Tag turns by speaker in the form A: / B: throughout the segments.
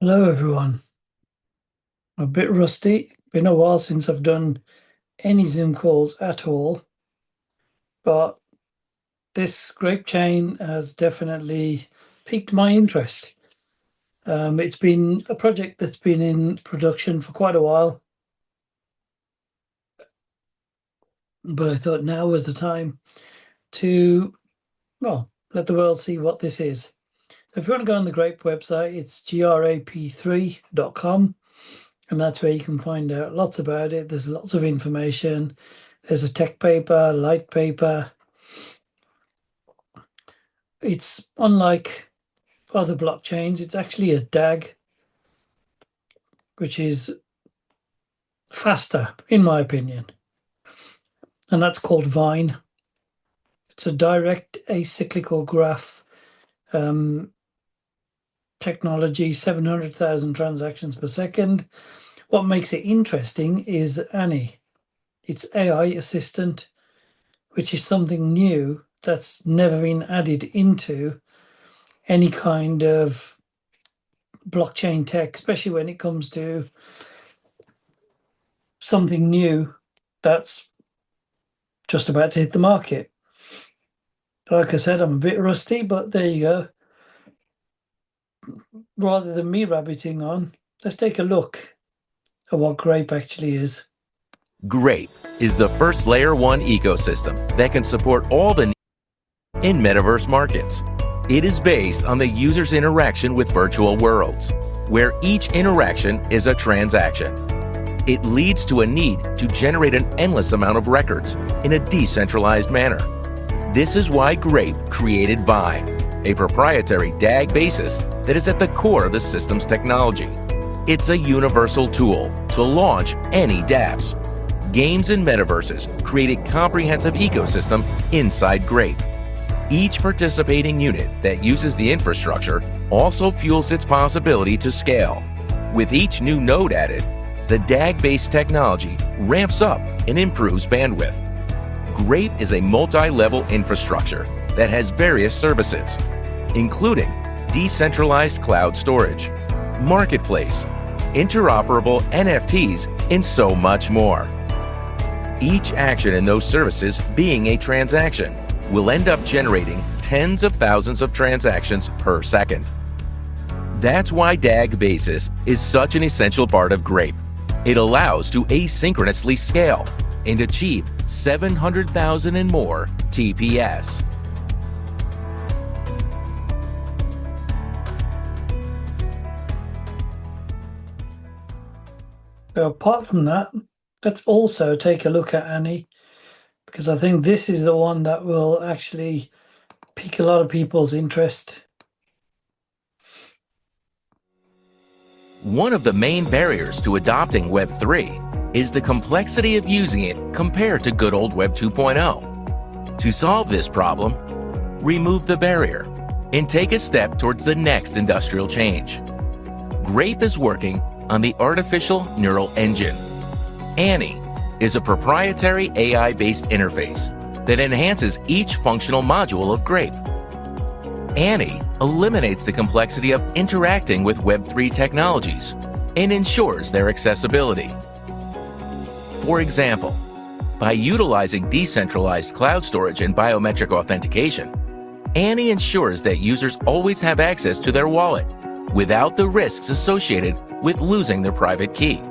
A: Hello everyone. I'm a bit rusty. Been a while since I've done any Zoom calls at all, but this grape chain has definitely piqued my interest. It's been a project that's been in production for quite a while, but I thought now was the time to, well, let the world see what this is. So if you want to go on the Grape website, it's grap3.com, and that's where you can find out lots about it. There's lots of information. There's a tech paper, light paper. It's unlike other blockchains. It's actually a DAG, which is faster, in my opinion, and that's called Vine. It's a direct acyclical graph technology, 700,000 transactions per second. What makes it interesting is Annie. It's AI assistant, which is something new that's never been added into any kind of blockchain tech, especially when it comes to something new that's just about to hit the market. Like I said, I'm a bit rusty, but there you go. Rather than me rabbiting on, let's take a look at what Grape actually is.
B: Grape is the first Layer 1 ecosystem that can support all the needs in metaverse markets. It is based on the user's interaction with virtual worlds, where each interaction is a transaction. It leads to a need to generate an endless amount of records in a decentralized manner. This is why Grape created Vine, a proprietary DAG basis that is at the core of the system's technology. It's a universal tool to launch any dApps. Games and metaverses create a comprehensive ecosystem inside Grape. Each participating unit that uses the infrastructure also fuels its possibility to scale. With each new node added, the DAG-based technology ramps up and improves bandwidth. Grape is a multi-level infrastructure that has various services, including decentralized cloud storage, marketplace, interoperable NFTs, and so much more. Each action in those services, being a transaction, will end up generating tens of thousands of transactions per second. That's why DAG basis is such an essential part of Grape. It allows to asynchronously scale and achieve 700,000 and more TPS.
A: So apart from that, let's also take a look at Annie, because I think this is the one that will actually pique a lot of people's interest.
B: One of the main barriers to adopting Web3 is the complexity of using it compared to good old Web 2.0. To solve this problem, remove the barrier and take a step towards the next industrial change. Grape is working on the Artificial Neural Engine. Annie is a proprietary AI-based interface that enhances each functional module of Grape. Annie eliminates the complexity of interacting with Web3 technologies and ensures their accessibility. For example, by utilizing decentralized cloud storage and biometric authentication, Annie ensures that users always have access to their wallet without the risks associated with losing their private key.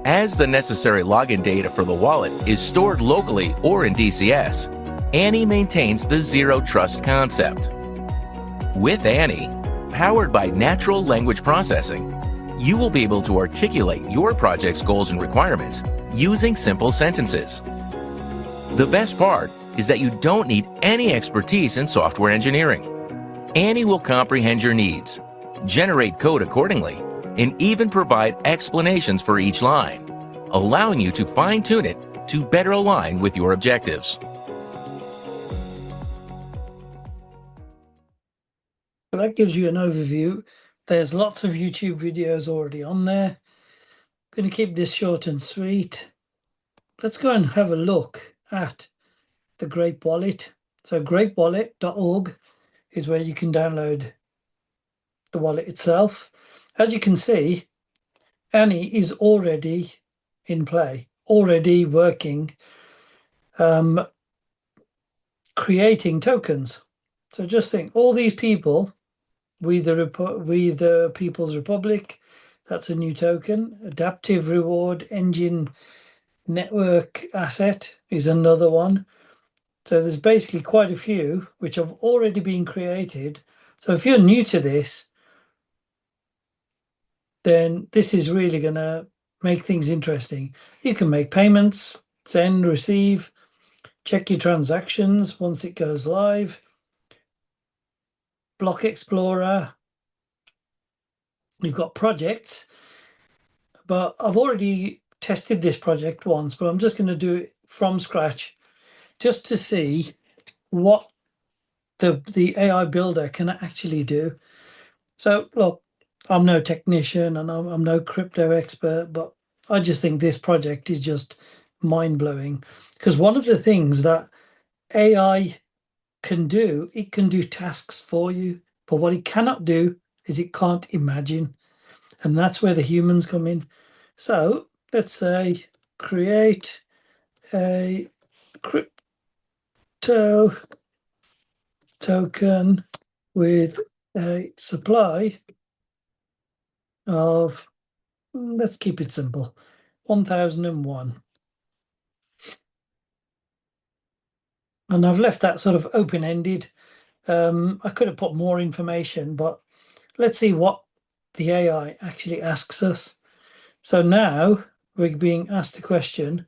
B: As the necessary login data for the wallet is stored locally or in DCS, Annie maintains the zero trust concept. With Annie, powered by natural language processing, you will be able to articulate your project's goals and requirements using simple sentences. The best part is that you don't need any expertise in software engineering. Annie will comprehend your needs, generate code accordingly, and even provide explanations for each line, allowing you to fine-tune it to better align with your objectives.
A: So that gives you an overview. There's lots of YouTube videos already on there. I'm going to keep this short and sweet. Let's go and have a look at the Grape wallet. So grapewallet.org is where you can download the wallet itself. As you can see, Annie is already in play, already working, um, creating tokens. So just think, all these people, we the People's Republic, that's a new token. Adaptive Reward Engine Network Asset is another one. So there's basically quite a few which have already been created. So if you're new to this, then this is really going to make things interesting. You can make payments, send, receive, check your transactions once it goes live, Block Explorer. You've got projects, but I've already tested this project once, but I'm just going to do it from scratch just to see what the AI builder can actually do. So look, I'm no technician and I'm no crypto expert, but I just think this project is just mind blowing because one of the things that AI can do, it can do tasks for you, but what it cannot do is it can't imagine. And that's where the humans come in. So let's say create a crypto token with a supply of, let's keep it simple, 1001. And I've left that sort of open-ended. I could have put more information, but let's see what the AI actually asks us. So now we're being asked a question.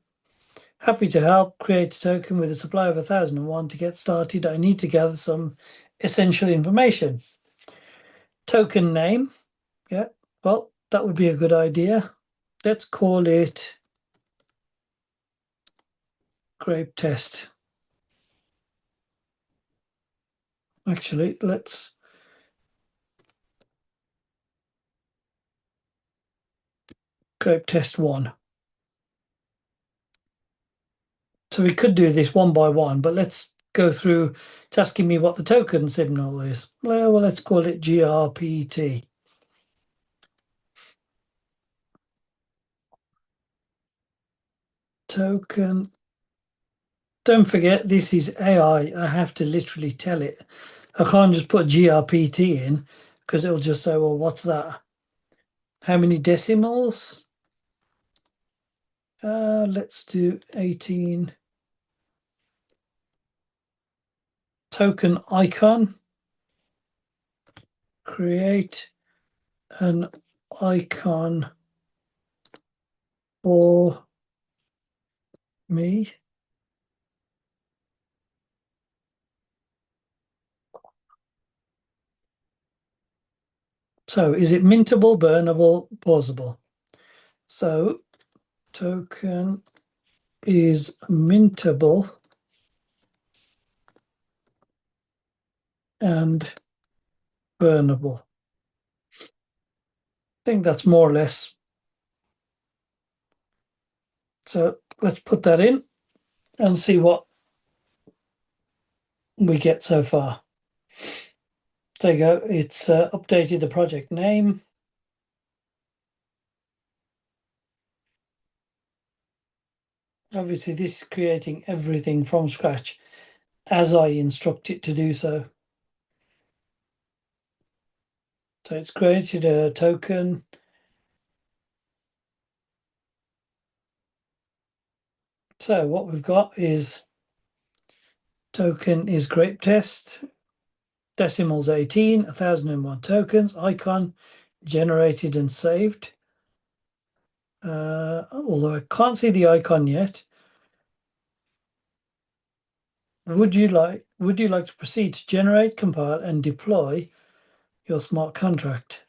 A: Happy to help create a token with a supply of 1001. To get started, I need to gather some essential information. Token name. Yeah, well, that would be a good idea. Let's call it Grape Test. Actually, let's Grape Test 1. So we could do this one by one, but let's go through. It's asking me what the token signal is. Well, let's call it GRPT. Token. Don't forget, this is AI. I have to literally tell it. I can't just put GRPT in because it'll just say, well, what's that? How many decimals? Let's do 18. Token icon. Create an icon for me. So is it mintable, burnable, pausable? So token is mintable and burnable. I think that's more or less. So let's put that in and see what we get so far. There you go. It's updated the project name. Obviously, this is creating everything from scratch as I instruct it to do so. So it's created a token. So what we've got is token is grape test, decimals 18, 1001 tokens, icon generated and saved. Although I can't see the icon yet. Would you like to proceed to generate, compile, and deploy your smart contract?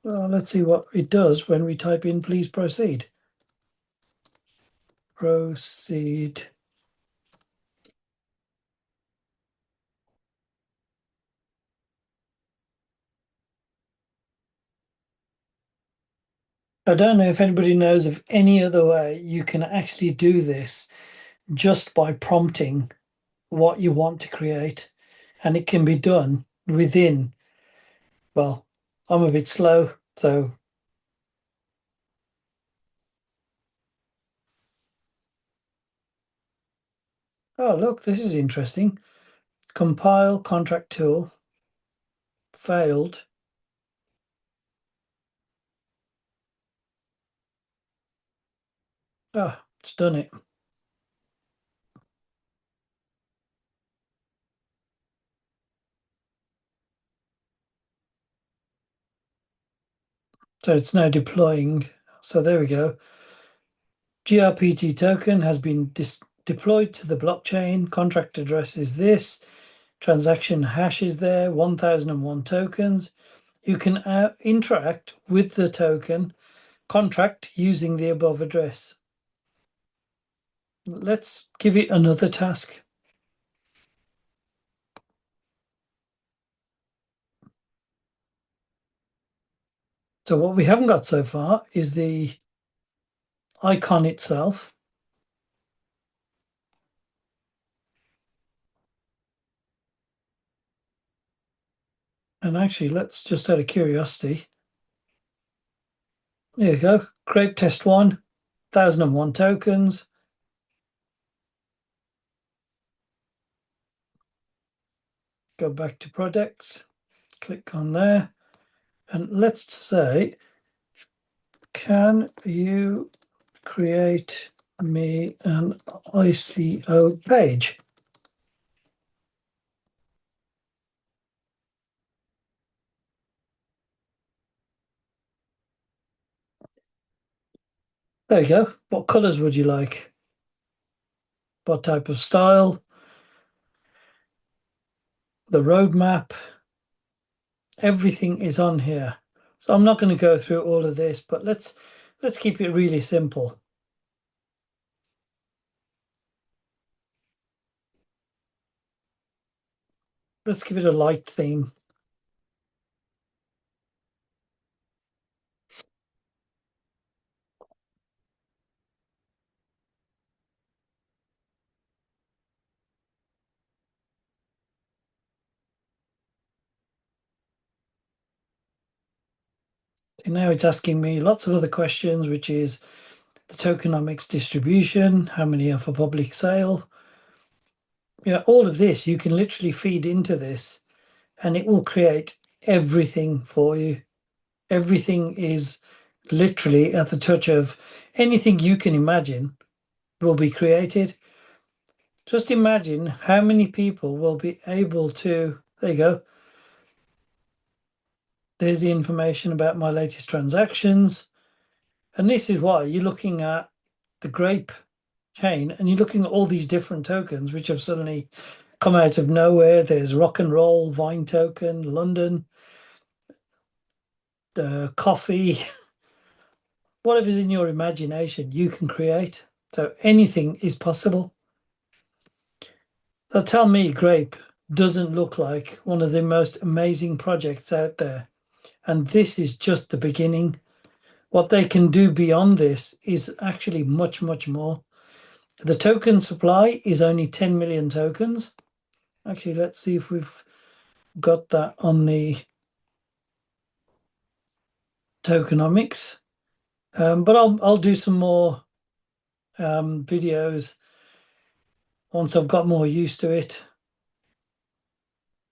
A: Well, let's see what it does when we type in please proceed. Proceed. I don't know if anybody knows of any other way you can actually do this just by prompting what you want to create, and it can be done within Well, I'm a bit slow, so oh look, this is interesting. Compile contract tool failed. Ah, it's done it. So it's now deploying. So there we go. GRPT token has been deployed to the blockchain. Contract address is this. Transaction hash is there. 1001 tokens. You can interact with the token contract using the above address. Let's give it another task. So what we haven't got so far is the icon itself. And actually, let's just out of curiosity. There you go. Grape test 1001 tokens. Go back to products. Click on there. And let's say, can you create me an ICO page? There you go. What colors would you like? What type of style? The roadmap. Everything is on here. So I'm not going to go through all of this, but let's keep it really simple. Let's give it a light theme. So now it's asking me lots of other questions, which is the tokenomics distribution, how many are for public sale. Yeah, all of this, you can literally feed into this and it will create everything for you. Everything is literally at the touch of anything you can imagine will be created. Just imagine how many people will be able to, there you go. There's the information about my latest transactions. And this is why you're looking at the Grape chain and you're looking at all these different tokens which have suddenly come out of nowhere. There's rock and roll, Vine token, London, the coffee, whatever's in your imagination, you can create. So anything is possible. So tell me, Grape doesn't look like one of the most amazing projects out there. And this is just the beginning. What they can do beyond this is actually much, much more. The token supply is only 10 million tokens. Actually, let's see if we've got that on the tokenomics. But I'll do some more videos once I've got more used to it.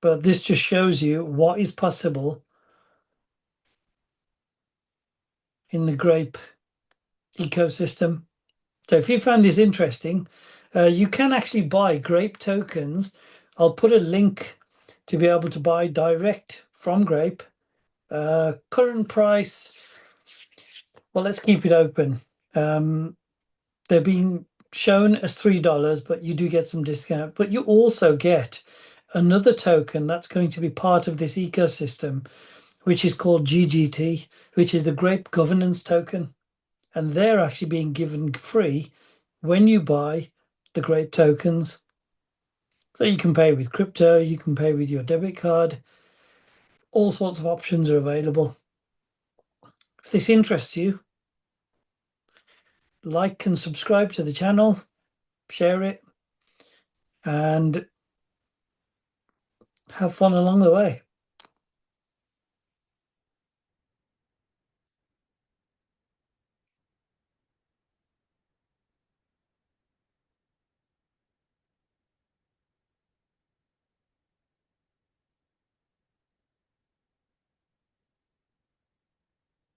A: But this just shows you what is possible in the Grape ecosystem. So if you found this interesting, you can actually buy Grape tokens. I'll put a link to be able to buy direct from Grape. Current price, well, let's keep it open. They're being shown as $3, but you do get some discount. But you also get another token that's going to be part of this ecosystem, which is called GGT, which is the Grape Governance Token. And they're actually being given free when you buy the Grape tokens. So you can pay with crypto, you can pay with your debit card. All sorts of options are available. If this interests you, like and subscribe to the channel, share it, and have fun along the way.